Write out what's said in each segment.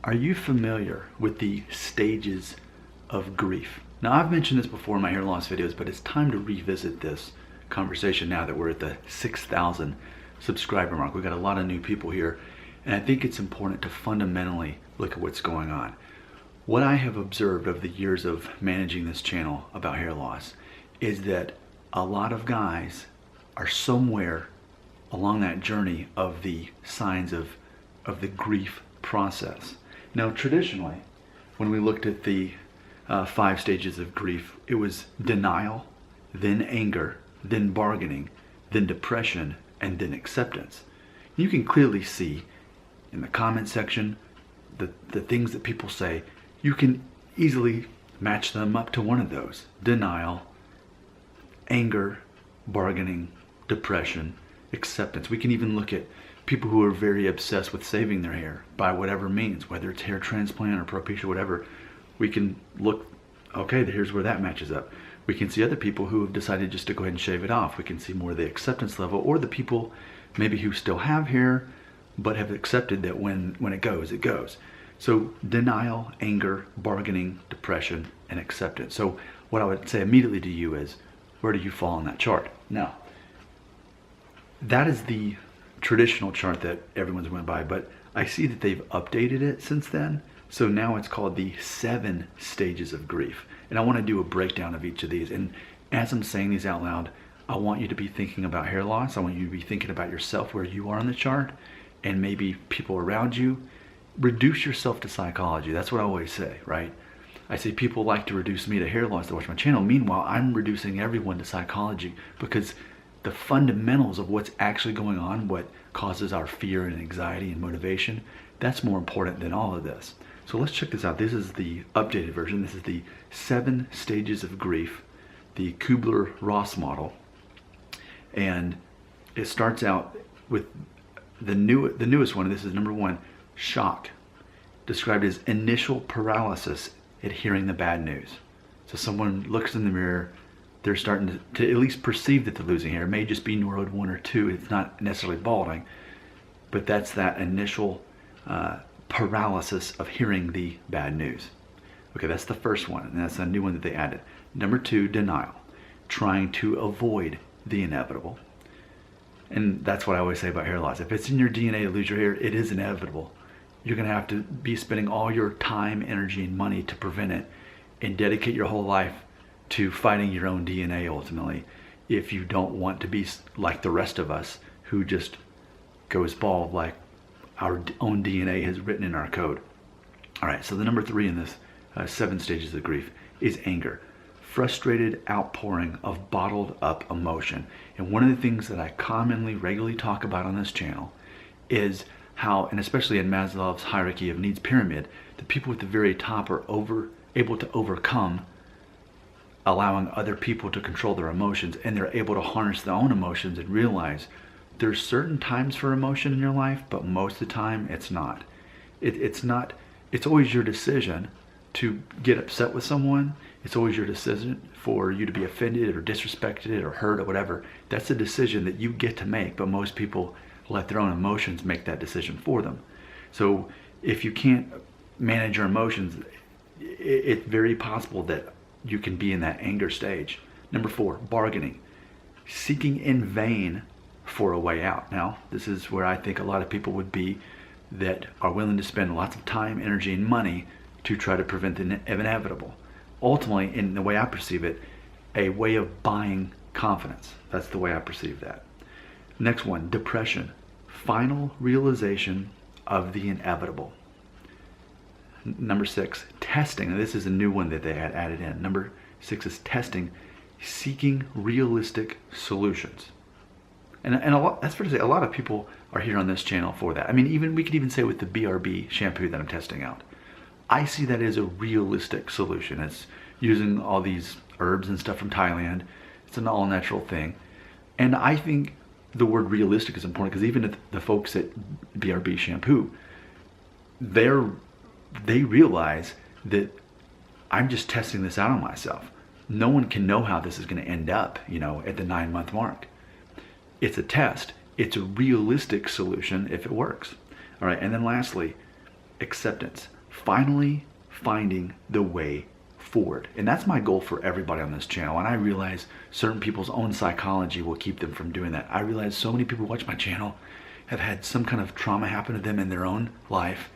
Are you familiar with the stages of grief? Now, I've mentioned this before in my hair loss videos, but it's time to revisit this conversation now that we're at the 6,000 subscriber mark. We've got a lot of new people here, and I think it's important to fundamentally look at what's going on. What I have observed over the years of managing this channel about hair loss is that a lot of guys are somewhere along that journey of the signs of the grief process. Now, traditionally, when we looked at the 5 stages of grief, it was denial, then anger, then bargaining, then depression, and then acceptance. You can clearly see in the comment section the things that people say. You can easily match them up to one of those: denial, anger, bargaining, depression, acceptance. We can even look at people who are very obsessed with saving their hair by whatever means, whether it's hair transplant or alopecia, whatever. We can look, okay, here's where that matches up. We can see other people who have decided just to go ahead and shave it off. We can see more of the acceptance level, or the people maybe who still have hair but have accepted that when it goes, it goes. So denial, anger, bargaining, depression, and acceptance. So what I would say immediately to you is, where do you fall on that chart? Now, that is the traditional chart that everyone's went by, but I see that they've updated it since then. So now it's called the 7 stages of grief. And I want to do a breakdown of each of these. And as I'm saying these out loud, I want you to be thinking about hair loss. I want you to be thinking about yourself, where you are on the chart, and maybe people around you. Reduce yourself to psychology. That's what I always say, right? I say people like to reduce me to hair loss to watch my channel. Meanwhile, I'm reducing everyone to psychology, because the fundamentals of what's actually going on, what causes our fear and anxiety and motivation, that's more important than all of this. So let's check this out. This is the updated version. This is the 7 stages of grief, the Kubler-Ross model. And it starts out with the newest one. This is number 1, shock, described as initial paralysis at hearing the bad news. So someone looks in the mirror, they're starting to at least perceive that they're losing hair. It may just be Norwood 1 or 2. It's not necessarily balding, but that's that initial paralysis of hearing the bad news. Okay, that's the first one, and that's a new one that they added. Number 2, denial, trying to avoid the inevitable. And that's what I always say about hair loss. If it's in your DNA to lose your hair, it is inevitable. You're gonna have to be spending all your time, energy, and money to prevent it, and dedicate your whole life to fighting your own DNA ultimately, if you don't want to be like the rest of us who just goes bald like our own DNA has written in our code. All right, so the number 3 in this 7 stages of grief is anger. Frustrated outpouring of bottled up emotion. And one of the things that I commonly, regularly talk about on this channel is how, and especially in Maslow's hierarchy of needs pyramid, the people at the very top are able to overcome allowing other people to control their emotions, and they're able to harness their own emotions and realize there's certain times for emotion in your life, but most of the time it's not. It's always your decision to get upset with someone. It's always your decision for you to be offended or disrespected or hurt or whatever. That's a decision that you get to make, but most people let their own emotions make that decision for them. So if you can't manage your emotions, it's very possible that you can be in that anger stage. Number 4, bargaining, seeking in vain for a way out. Now, this is where I think a lot of people would be, that are willing to spend lots of time, energy, and money to try to prevent the inevitable. Ultimately, in the way I perceive it, a way of buying confidence. That's the way I perceive that. Next one, depression, final realization of the inevitable. Number 6, testing. Now, this is a new one that they had added in. Number 6 is testing, seeking realistic solutions. And that's fair to say, a lot of people are here on this channel for that. I mean, we could even say with the BRB shampoo that I'm testing out, I see that as a realistic solution. It's using all these herbs and stuff from Thailand. It's an all-natural thing. And I think the word realistic is important, because even the folks at BRB shampoo, they realize that I'm just testing this out on myself. No one can know how this is going to end up, at the 9-month mark. It's a test. It's a realistic solution if it works. All right, and then lastly, acceptance, finally finding the way forward. And that's my goal for everybody on this channel. And I realize certain people's own psychology will keep them from doing that. I realize so many people who watch my channel have had some kind of trauma happen to them in their own life,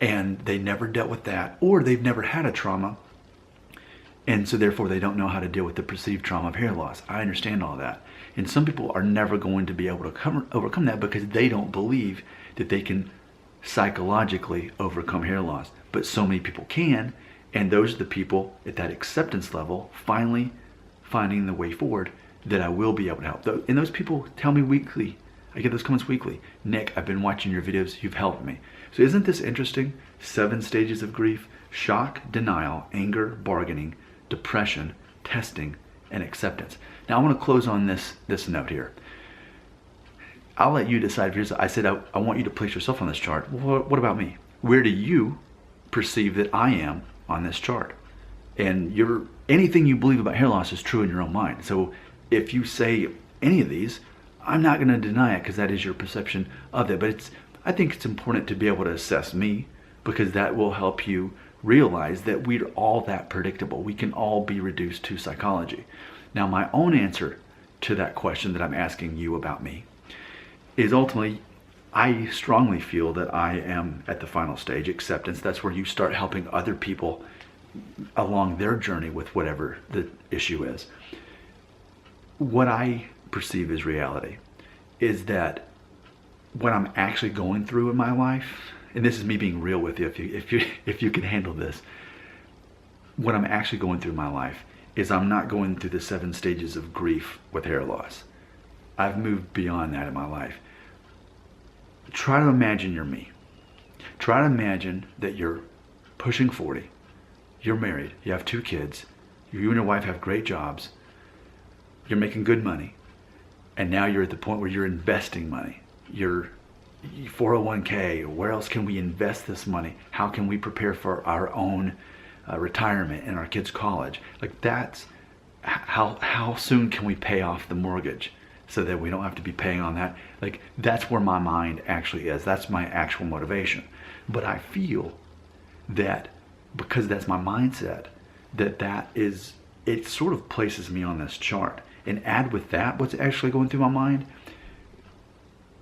and they never dealt with that, or they've never had a trauma, and so therefore they don't know how to deal with the perceived trauma of hair loss. I understand all that. And some people are never going to be able to overcome that because they don't believe that they can psychologically overcome hair loss. But so many people can, and those are the people at that acceptance level finally finding the way forward that I will be able to help. And those people tell me weekly, I get those comments weekly, Nick, I've been watching your videos, you've helped me. So isn't this interesting? 7 stages of grief: shock, denial, anger, bargaining, depression, testing, and acceptance. Now I want to close on this note here. I'll let you decide. I said I want you to place yourself on this chart. What about me? Where do you perceive that I am on this chart? And anything you believe about hair loss is true in your own mind. So if you say any of these, I'm not going to deny it because that is your perception of it. But I think it's important to be able to assess me, because that will help you realize that we're all that predictable. We can all be reduced to psychology. Now, my own answer to that question that I'm asking you about me is ultimately, I strongly feel that I am at the final stage, acceptance. That's where you start helping other people along their journey with whatever the issue is. What I perceive as reality is that what I'm actually going through in my life, and this is me being real with you, if you can handle this, what I'm actually going through in my life is I'm not going through the 7 stages of grief with hair loss. I've moved beyond that in my life. Try to imagine you're me. Try to imagine that you're pushing 40, you're married, you have 2 kids, you and your wife have great jobs, you're making good money, and now you're at the point where you're investing money. You're 401k, where else can we invest this money? How can we prepare for our own retirement and our kids' college? Like, that's how soon can we pay off the mortgage so that we don't have to be paying on that? Like, that's where my mind actually is. That's my actual motivation. But I feel that because that's my mindset, it sort of places me on this chart. And add with that what's actually going through my mind.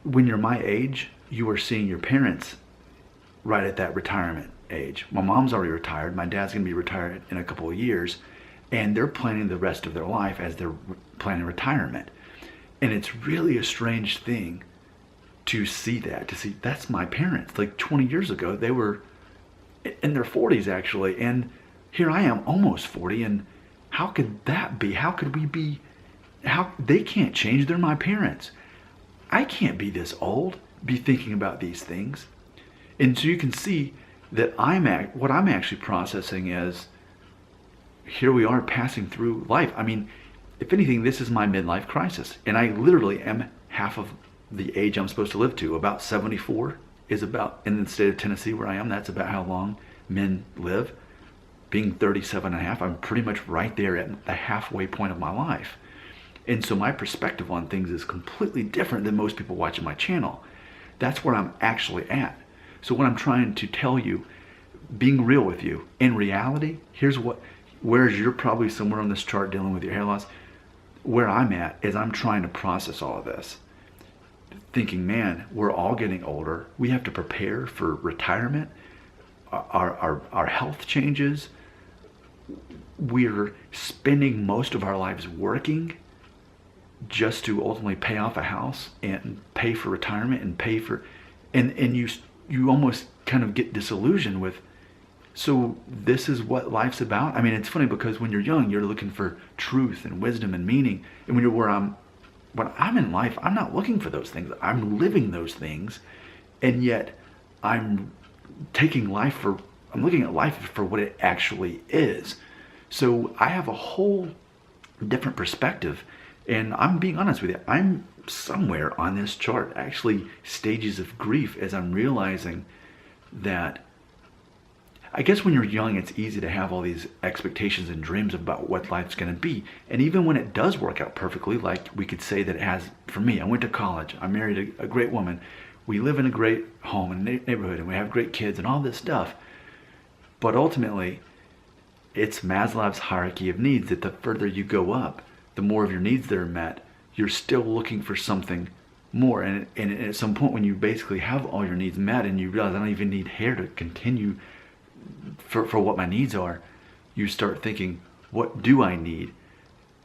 When you're my age, you are seeing your parents right at that retirement age. My mom's already retired. My dad's going to be retired in a couple of years. And they're planning the rest of their life as they're planning retirement. And it's really a strange thing to see that. To see, that's my parents. Like 20 years ago, they were in their 40s actually. And here I am almost 40. And how could that be? How could we be? They can't change. They're my parents. I can't be this old, be thinking about these things. And so you can see that what I'm actually processing is, here we are passing through life. I mean, if anything, this is my midlife crisis. And I literally am half of the age I'm supposed to live to. About 74 is about, in the state of Tennessee where I am, that's about how long men live. Being 37 and a half, I'm pretty much right there at the halfway point of my life. And so my perspective on things is completely different than most people watching my channel. That's where I'm actually at. So what I'm trying to tell you, being real with you, in reality, whereas you're probably somewhere on this chart dealing with your hair loss, where I'm at is I'm trying to process all of this. Thinking, man, we're all getting older. We have to prepare for retirement. Our health changes. We're spending most of our lives working just to ultimately pay off a house and pay for retirement and pay for, and you almost kind of get disillusioned with, so this is what life's about? I mean, it's funny because when you're young, you're looking for truth and wisdom and meaning. And when I'm in life, I'm not looking for those things. I'm living those things. And yet I'm looking at life for what it actually is. So I have a whole different perspective. And I'm being honest with you, I'm somewhere on this chart, actually stages of grief, as I'm realizing that, I guess when you're young, it's easy to have all these expectations and dreams about what life's going to be. And even when it does work out perfectly, like we could say that it has for me, I went to college, I married a great woman, we live in a great home and neighborhood and we have great kids and all this stuff. But ultimately, it's Maslow's hierarchy of needs that the further you go up, the more of your needs that are met, you're still looking for something more. And at some point when you basically have all your needs met and you realize I don't even need hair to continue for what my needs are, you start thinking, what do I need?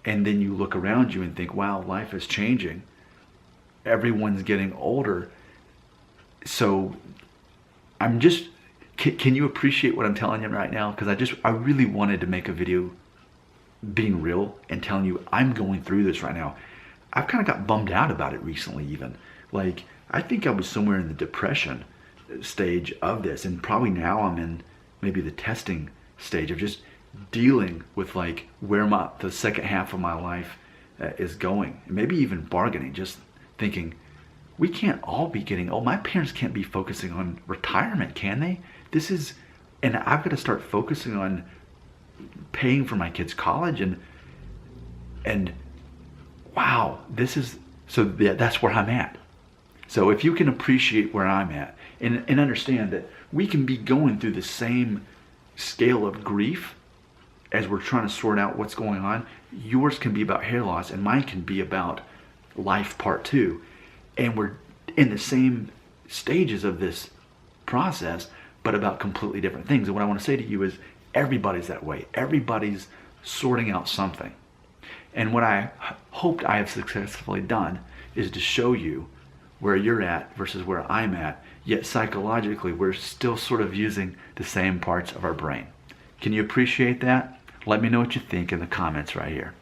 And then you look around you and think, wow, life is changing. Everyone's getting older. So I'm just, can you appreciate what I'm telling you right now? Because I really wanted to make a video being real and telling you I'm going through this right now. I've kind of got bummed out about it recently even. Like, I think I was somewhere in the depression stage of this, and probably now I'm in maybe the testing stage of just dealing with like where the second half of my life is going. Maybe even bargaining, just thinking, we can't all be getting old. My parents can't be focusing on retirement, can they? And I've got to start focusing on paying for my kids' college and wow, that's where I'm at. So if you can appreciate where I'm at and understand that we can be going through the same scale of grief as we're trying to sort out what's going on. Yours can be about hair loss and mine can be about life part 2. And we're in the same stages of this process, but about completely different things. And what I want to say to you is everybody's that way. Everybody's sorting out something. And what I hoped I have successfully done is to show you where you're at versus where I'm at, yet psychologically we're still sort of using the same parts of our brain. Can you appreciate that? Let me know what you think in the comments right here.